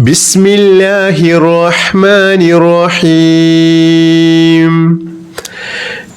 بسم الله الرحمن الرحيم.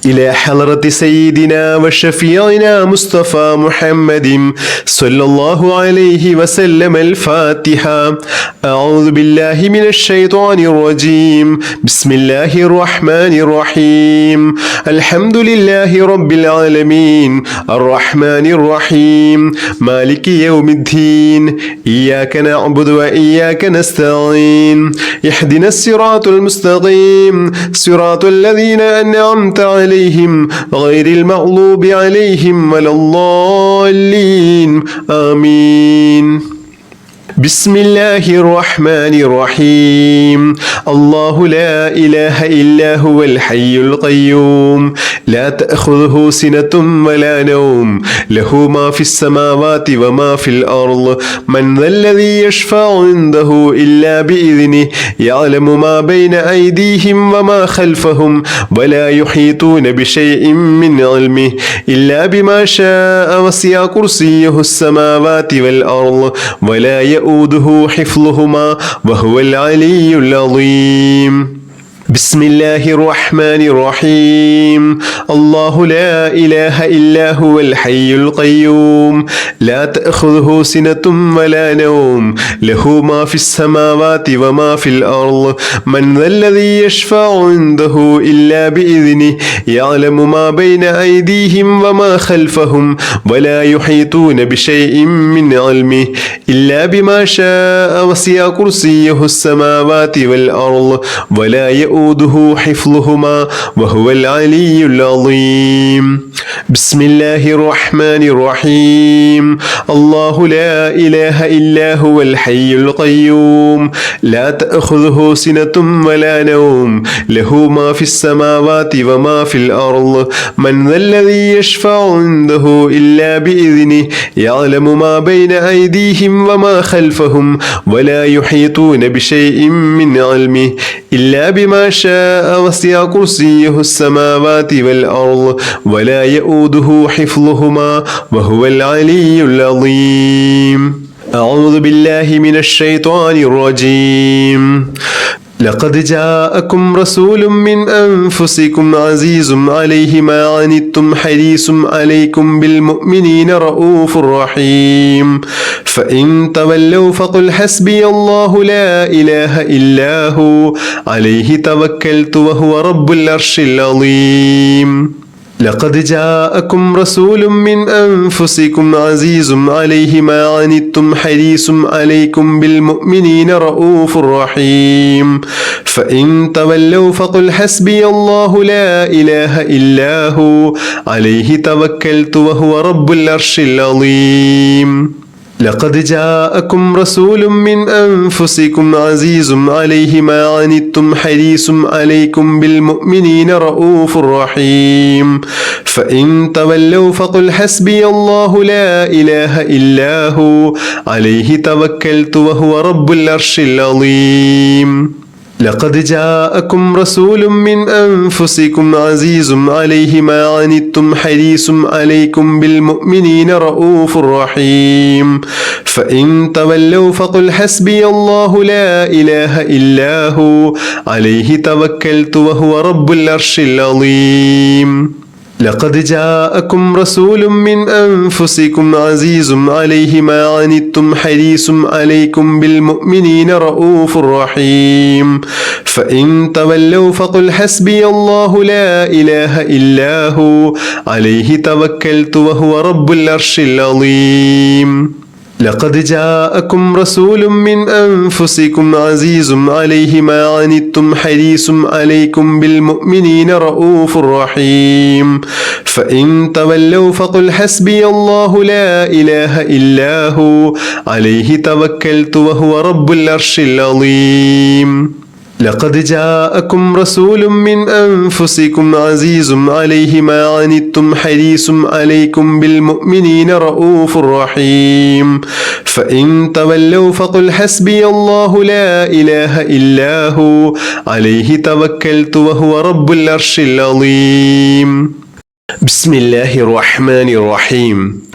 إلى حضرة سيدنا وشفيعنا مصطفى محمد صلى الله عليه وسلم الفاتحة. أعوذ بالله من الشيطان الرجيم. بسم الله الرحمن الرحيم. الحمد لله رب العالمين الرحمن الرحيم مالك يوم الدين إياك نعبد وإياك نستعين اهدنا الصراط المستقيم صراط الذين أنعمت عليهم غير المغضوب عليهم ولا الضالين آمين. بسم الله الرحمن الرحيم. الله لا إله إلا هو الحي القيوم لا تأخذه سنة ولا نوم له ما في السماوات وما في الأرض من ذا الذي يشفع عنده إلا بإذنه يعلم ما بين أيديهم وما خلفهم ولا يحيطون بشيء من علمه إلا بما شاء وسع كرسيه السماوات والأرض ولا يؤوده حفظهما وهو العلي العظيم. بسم الله الرحمن الرحيم. الله لا إله إلا هو الحي القيوم لا تأخذه سنة ولا نوم له ما في السماوات وما في الأرض من ذا الذي يشفع عنده إلا بإذنه يعلم ما بين أيديهم وما خلفهم ولا يحيطون بشيء من علمه إلا بما شاء وسع كرسيه السماوات والأرض ولا يؤوده حفظهما وهو العلي العظيم. بسم الله الرحمن الرحيم. الله لا إله إلا هو الحي القيوم لا تأخذه سنة ولا نوم له ما في السماوات وما في الأرض من ذا الذي يشفع عنده إلا بإذنه يعلم ما بين أيديهم وما خلفهم ولا يحيطون بشيء من علمه إلا بما شاء وسع كرسيه السماوات والأرض ولا يؤوده حفظهما وهو العلي العظيم. أعوذ بالله من الشيطان الرجيم. لقد جاءكم رسول من أنفسكم عزيز عليه ما عنتم حريص عليكم بالمؤمنين رؤوف رحيم فإن تولوا فقل حسبي الله لا إله إلا هو عليه توكلت وهو رب العرش العظيم. لقد جاءكم رسول من أنفسكم عزيز عليه ما عنتم حريص عليكم بالمؤمنين رؤوف رحيم فإن تولوا فقل حسبي الله لا إله إلا هو عليه توكلت وهو رب العرش العظيم. لقد جاءكم رسول من أنفسكم عزيز عليه ما عنتم حريص عليكم بالمؤمنين رؤوف رحيم فإن تولوا فقل حسبي الله لا إله إلا هو عليه توكلت وهو رب العرش العظيم. لقد جاءكم رسول من أنفسكم عزيز عليه ما عنتم حريص عليكم بالمؤمنين رؤوف رحيم فإن تولوا فقل حسبي الله لا إله إلا هو عليه توكلت وهو رب العرش العظيم. لقد جاءكم رسول من أنفسكم عزيز عليه ما عنتم حريص عليكم بالمؤمنين رؤوف رحيم فإن تولوا فقل حسبي الله لا إله إلا هو عليه توكلت وهو رب العرش العظيم. لقد جاءكم رسول من أنفسكم عزيز عليه ما عنتم حريص عليكم بالمؤمنين رؤوف رحيم فإن تولوا فقل حسبي الله لا إله إلا هو عليه توكلت وهو رب العرش العظيم. لقد جاءكم رسول من أنفسكم عزيز عليه ما عنتم حريص عليكم بالمؤمنين رؤوف رحيم فإن تولوا فقل حسبي الله لا إله إلا هو عليه توكلت وهو رب العرش العظيم. بسم الله الرحمن الرحيم.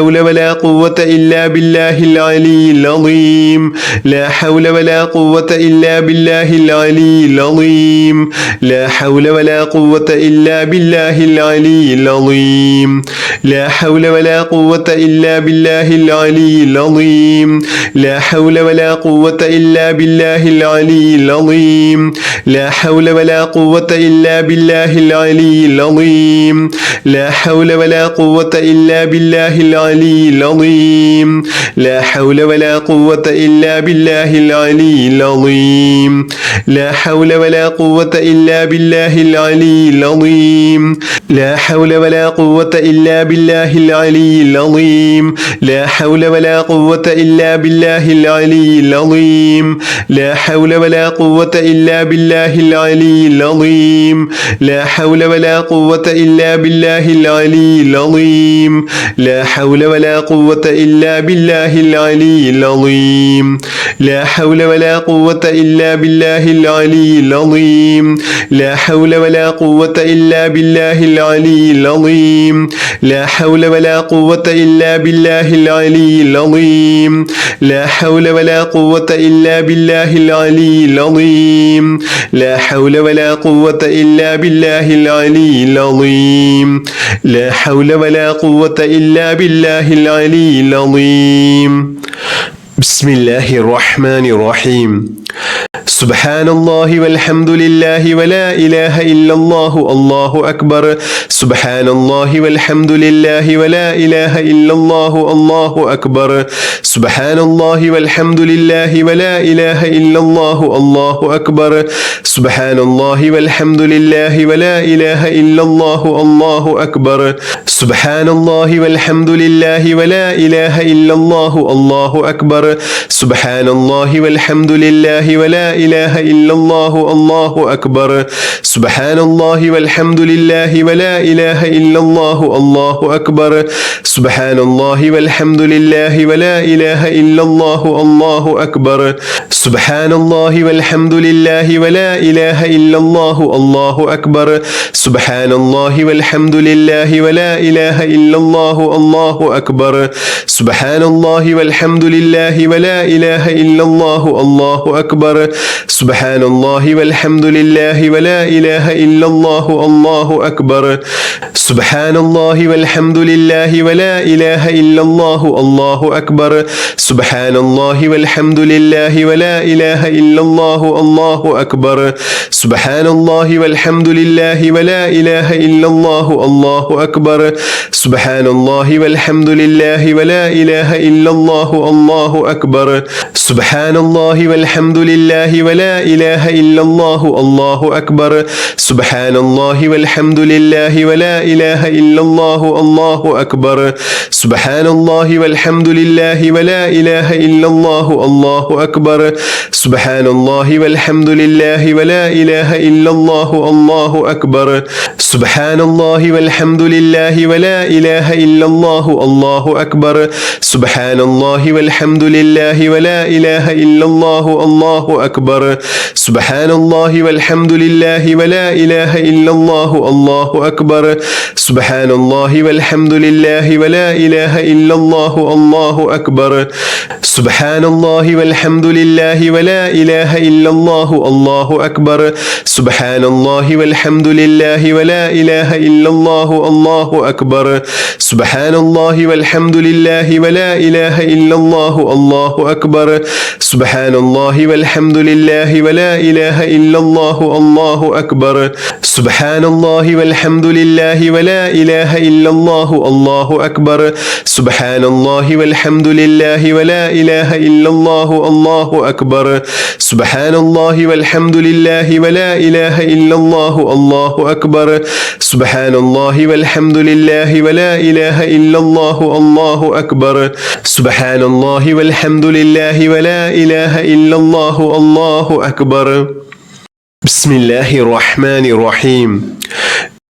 حول ولا قوة إلا بالله العلي العظيم لا حول ولا قوة إلا بالله العلي العظيم لا حول ولا قوة إلا بالله العلي العظيم لا حول ولا قوة إلا بالله العلي العظيم لا حول ولا قوة إلا بالله العلي العظيم لا حول ولا قوة إلا بالله العلي العظيم لا حول ولا قوة إلا بالله العلي العظيم لا حول ولا قوة إلا بالله العلي العظيم لا حول ولا قوة إلا بالله العلي العظيم لا حول ولا قوة إلا بالله العلي العظيم لا حول ولا قوة إلا بالله العلي العظيم لا حول ولا قوة إلا بالله العلي العظيم لا حول ولا قوة إلا بالله العلي العظيم لا حول ولا قوة إلا بالله العلي العظيم لا حول ولا قوة إلا بالله العلي العظيم لا حول ولا قوة إلا بالله العلي العظيم لا حول ولا قوة إلا بالله العلي العظيم لا حول ولا قوة إلا بالله العلي العظيم لا حول ولا قوة إلا بالله العلي العظيم لا حول ولا قوة إلا بالله العلي العظيم بسم الله الرحمن الرحيم سبحان الله والحمد لله ولا إله إلا الله الله أكبر سبحان الله والحمد لله ولا إله إلا الله الله أكبر سبحان الله والحمد لله ولا إله إلا الله الله أكبر سبحان الله والحمد لله ولا إله إلا الله الله أكبر سبحان الله والحمد لله ولا إله إلا الله الله أكبر سبحان الله والحمد لله ولا إله إلا الله الله أكبر سبحان الله والحمد لله ولا إله إلا الله الله أكبر سبحان الله والحمد لله ولا إله إلا الله الله أكبر سبحان الله والحمد لله ولا إله إلا الله الله أكبر سبحان الله والحمد لله ولا إله إلا الله الله أكبر سبحان الله والحمد لله ولا إله إلا الله الله أكبر سبحان الله والحمد لله ولا إله إلا الله الله أكبر سبحان الله والحمد لله ولا إله إلا الله الله أكبر سبحان الله والحمد لله ولا إله إلا الله الله أكبر سبحان الله والحمد لله ولا إله إلا الله الله أكبر سبحان الله والحمد لله ولا إله إلا الله الله أكبر سبحان الله والحمد لله ولا إله إلا الله الله أكبر سبحان الله والحمد لله ولا إله إلا الله الله أكبر سبحان الله والحمد لله ولا إله إلا الله الله أكبر سبحان الله والحمد لله ولا إله إلا الله الله أكبر سبحان الله والحمد لله ولا إله إلا الله الله أكبر سبحان الله والحمد لله ولا إله إلا الله الله أكبر سبحان الله والحمد لله ولا إله إلا الله الله أكبر سبحان الله والحمد لله ولا إله إلا الله الله أكبر سبحان الله والحمد لله ولا إله إلا الله الله أكبر سبحان الله والحمد لله ولا إله إلا الله الله أكبر سبحان الله والحمد لله ولا إله إلا الله الله أكبر سبحان الله والحمد لله ولا إله إلا الله الله أكبر سبحان الله والحمد لله ولا إله إلا الله الله أكبر سبحان الله والحمد لله ولا إله إلا الله الله أكبر سبحان الله والحمد لله ولا إله إلا الله الله أكبر سبحان الله والحمد لله ولا إله إلا الله الله أكبر سبحان الله والحمد لله ولا إله إلا الله الله أكبر بسم الله الرحمن الرحيم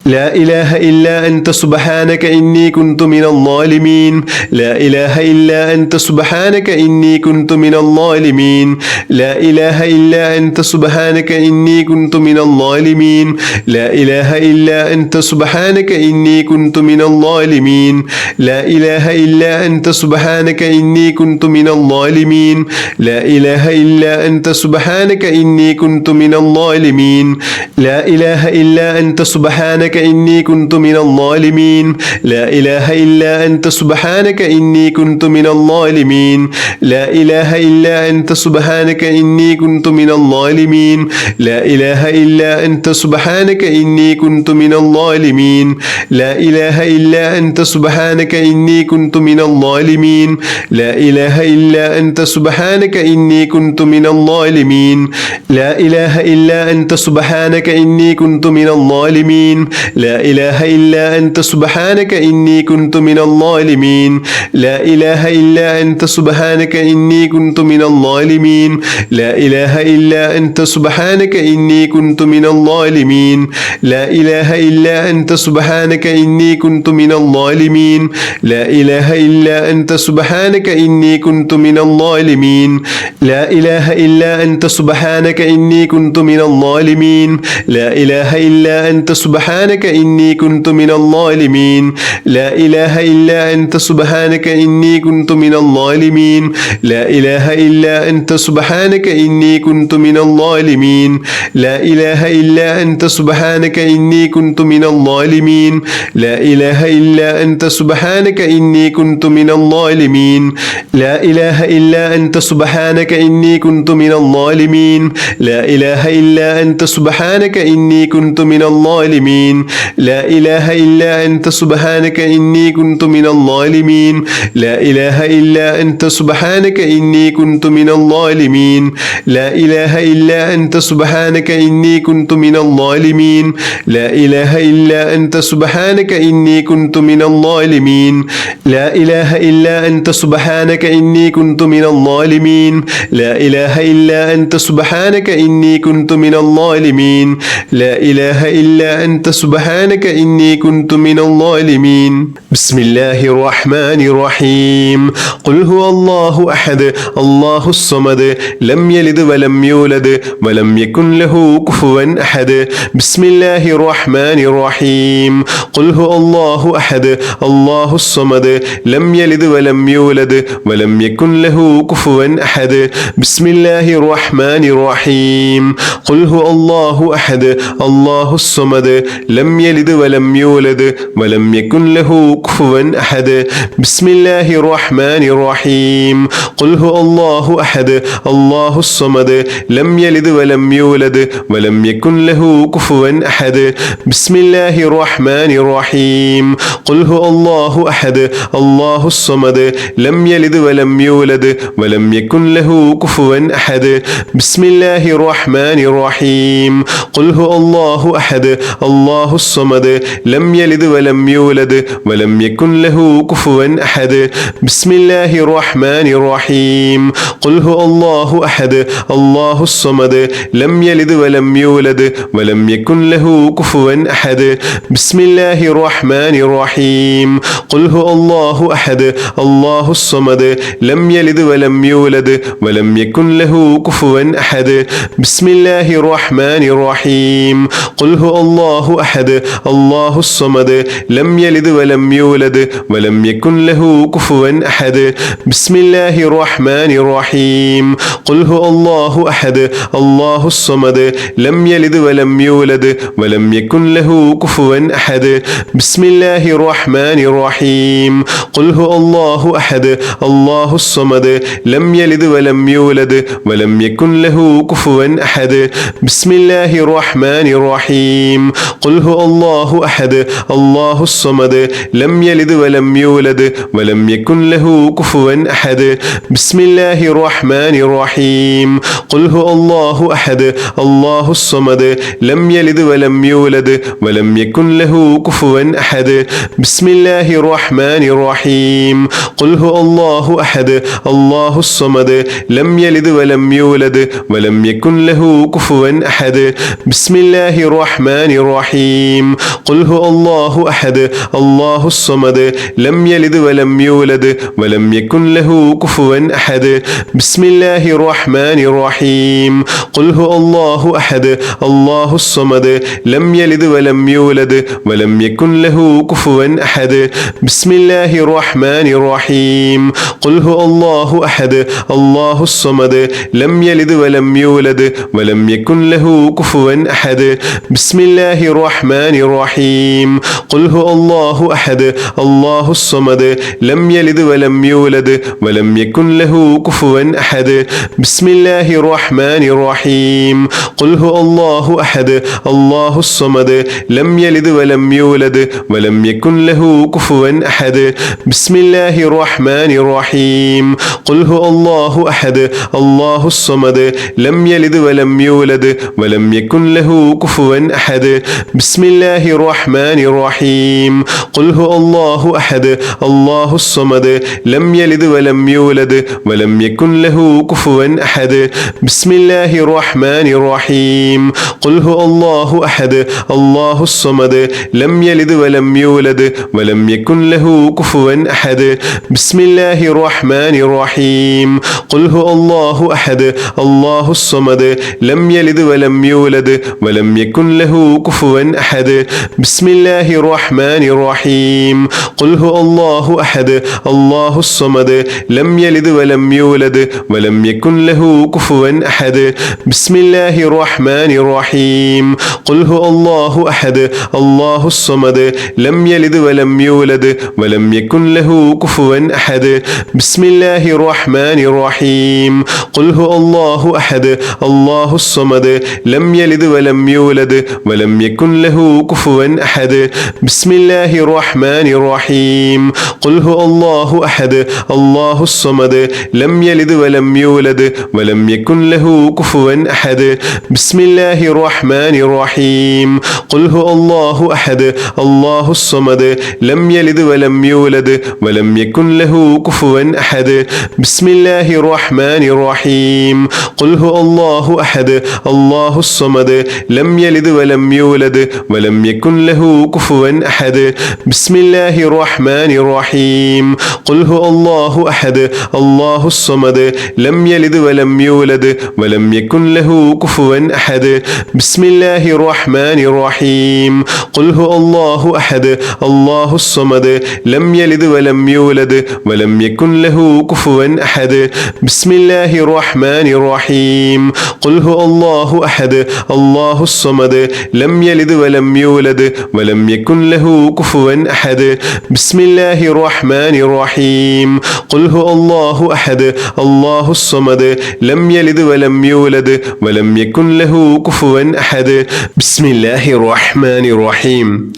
لا إله إلا أنت سبحانك إني كنت من الظالمين لا إله إلا أنت سبحانك إني كنت من الظالمين لا إله إلا أنت سبحانك إني كنت من الظالمين لا إله إلا أنت سبحانك إني كنت من الظالمين لا إله إلا أنت سبحانك إني كنت من الظالمين لا إله إلا أنت سبحانك إني كنت من الظالمين لا إله إلا أنت سبحانك إني كنت من الظالمين لا إله إلا أنت سبحانك إني كنت من الظالمين لا إله إلا أنت سبحانك إني كنت من الظالمين لا إله إلا أنت سبحانك إني كنت من الظالمين لا إله إلا أنت سبحانك إني كنت من الظالمين لا إله إلا أنت سبحانك إني كنت من الظالمين لا إله إلا أنت سبحانك إني كنت من الظالمين لا إله إلا أنت سبحانك إني كنت من الظالمين لا إله إلا أنت سبحانك إني كنت من الظالمين لا إله إلا أنت سبحانك إني كنت من الظالمين لا إله إلا أنت سبحانك إني كنت من الظالمين لا إله إلا أنت سبحانك إني كنت من الظالمين لا إله إلا أنت سبحانك إني كنت من الظالمين لا إله إلا أنت سبحانك إني كنت من الظالمين لا إله إلا أنت سبحانك إني كنت من الظالمين لا إله إلا أنت سبحانك إني كنت من الظالمين لا إله إلا أنت سبحانك إني كنت من الظالمين لا إله إلا أنت سبحانك إني كنت من الظالمين لا إله إلا أنت سبحانك إني كنت من الظالمين لا إله إلا أنت سبحانك إني كنت من الظالمين لا إله إلا أنت سبحانك إني كنت من الظالمين لا إله إلا أنت سبحانك إني كنت من الظالمين لا إله إلا أنت سبحانك إني كنت من الظالمين لا إله إلا أنت سبحانك إني كنت من الظالمين لا إله إلا أنت سبحانك إني كنت من الظالمين لا إله إلا أنت سبحانك إني كنت من الظالمين لا إله إلا أنت سبحانك إني كنت من الظالمين بسم الله الرحمن الرحيم قل هو الله أحد الله الصمد لم يلد ولم يولد ولم يكن له كفوا أحد بسم الله الرحمن الرحيم قل هو الله أحد الله الصمد لم يلد ولم يولد ولم يكن له كفوا أحد بسم الله الرحمن الرحيم قل هو الله أحد الله الصمد لم يلد ولم يولد ولم يكن له كفوا أحد بسم الله الرحمن الرحيم قل هو الله أحد الله الصمد لم يلد ولم يولد ولم يكن له كفوا أحد بسم الله الرحمن الرحيم قل هو الله أحد الله الصمد لم يلد ولم يولد ولم يكن له كفوا أحد بسم الله الرحمن الرحيم قل هو الله أحد الله الصمد لم يلد ولم يولد ولم يكن له كفوا أحد بسم الله الرحمن الرحيم قل هو الله أحد الله الصمد لم يلد ولم يولد ولم يكن له كفوا أحد بسم الله الرحمن الرحيم قل هو الله أحد الله الصمد لم يلد ولم يولد ولم يكن له كفوا أحد بسم الله الرحمن الرحيم قل هو الله أحد الله الصمد لم يلد ولم يولد ولم يكن له كفوا أحد بسم الله الرحمن الرحيم قل هو الله أحد الله الصمد لم يلد ولم يولد ولم يكن له كفوا أحد بسم الله الرحمن الرحيم قل هو الله أحد الله الصمد لم يلد ولم يولد ولم يكن له كفوا أحد بسم الله الرحمن الرحيم قل هو الله أحد الله الصمد لم يلد ولم يولد ولم يكن له كفوا أحد بسم الله الرحمن الرحيم قل هو الله أحد الله الصمد لم يلد ولم يولد ولم يكن له كفوا أحد بسم الله الرحمن الرحيم قل هو الله أحد الله الصمد لم يلد ولم يولد ولم يكن له كفوا أحد بسم الله الرحمن الرحيم الرحيم قل هو الله أحد الله الصمد لم يلد ولم يولد ولم يكن له كفوا أحد بسم الله الرحمن الرحيم قل هو الله أحد الله الصمد لم يلد ولم يولد ولم يكن له كفوا أحد بسم الله الرحمن الرحيم قل هو الله أحد الله الصمد لم يلد ولم يولد ولم يكن له كفوا أحد بسم الله الرحمن الرحيم قل هو الله أحد الله الصمد لم يلد ولم يولد ولم يكن له كفوا أحد بسم الله الرحمن الرحيم قل هو الله أحد الله الصمد لم يلد ولم يولد ولم يكن له كفوا أحد بسم الله الرحمن الرحيم قل هو الله أحد الله الصمد لم يلد ولم يولد ولم يكن له كفوا أحد بسم الله الرحمن الرحيم قل هو الله أحد الله الصمد لم يلد ولم يولد ولم يكن له كفوا أحد بسم الله الرحمن الرحيم قل هو الله أحد الله الصمد لم يلد ولم يولد ولم يكن له كفوا أحد بسم الله الرحمن الرحيم قل هو الله أحد الله الصمد لم يلد ولم يولد ولم يكن له كفوا أحد بسم الله الرحمن الرحيم قل هو الله أحد الله الصمد لم يلد ولم يولد ولم يكن له كفوا أحد بسم الله الرحمن الرحيم قل هو الله أحد الله الصمد لم يلد ولم يولد ولم يكن له كفوا أحد بسم الله الرحمن الرحيم قل هو الله أحد الله الصمد لم يلد ولم يولد ولم يكن له كفوا أحد بسم الله الرحمن الرحيم قل هو الله أحد الله الصمد لم يلد ولم يولد ولم يكن له كفوا أحد بسم الله الرحمن الرحيم قل هو الله أحد الله الصمد لم يلد ولم يولد ولم يكن له كفوا أحد بسم الله الرحمن الرحيم قل هو الله أحد الله الصمد لم يلد ولم يولد ولم يكن له كفوا أحد بسم الله الرحمن الرحيم قل هو الله أحد الله الصمد لم يلد ولم يولد ولم يكن له كفوا أحد بسم الله الرحمن الرحيم قل هو الله أحد الله الصمد لم يلد ولم يولد ولم يكن له كفوا أحد بسم الله الرحمن الرحيم قل هو الله أحد الله الصمد لم يلد ولم يولد ولم يكن له كفوا أحد بسم الله الرحمن الرحيم قل هو الله أحد الله الصمد لم يلد ولم يولد ولم يكن له كفوا أحد بسم الله الرحمن الرحيم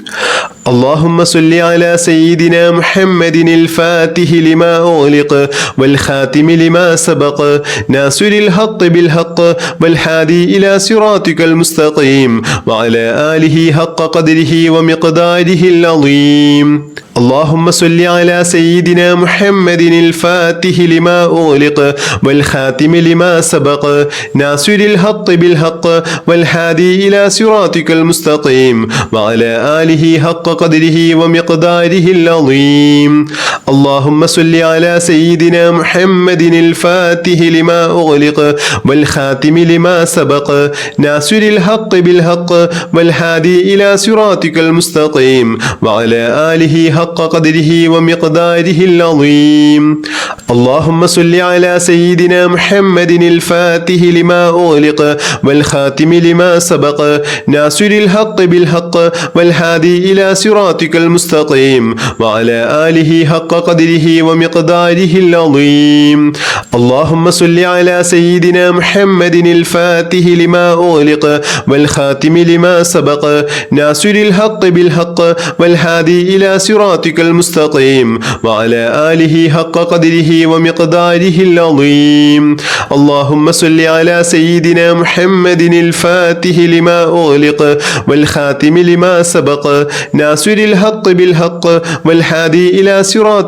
اللهم صل على سيدنا محمد الفاتح لما أغلق والخاتم لما سبق ناصر الحق بالحق والهادي إلى صراطك المستقيم وعلى آله حق قدره ومقداره العظيم اللهم صل على سيدنا محمد الفاتح لما أغلق والخاتم لما سبق ناصر الحق بالحق والهادي إلى صراطك المستقيم وعلى آله حق قدره ومقداره العظيم اللهم صل على سيدنا محمد الفاتح لما أغلق والخاتم لما سبق ناصر الحق بالحق والهادي إلى صراطك المستقيم وعلى آله حق قدره ومقداره العظيم اللهم صل على سيدنا محمد الفاتح لما أغلق والخاتم لما سبق ناصر الحق بالحق والهادي إلى صراطك المستقيم وعلى آله حق قدره ومقداره العظيم اللهم صل على سيدنا محمد الفاتح لما أغلق والخاتم لما سبق ناصر الحق بالحق والهادي إلى صراطك المستقيم وعلى آله حق قدره ومقداره العظيم اللهم صل على سيدنا محمد الفاتح لما أغلق والخاتم لما سبق ناصر الحق بالحق والهادي إلى صراطك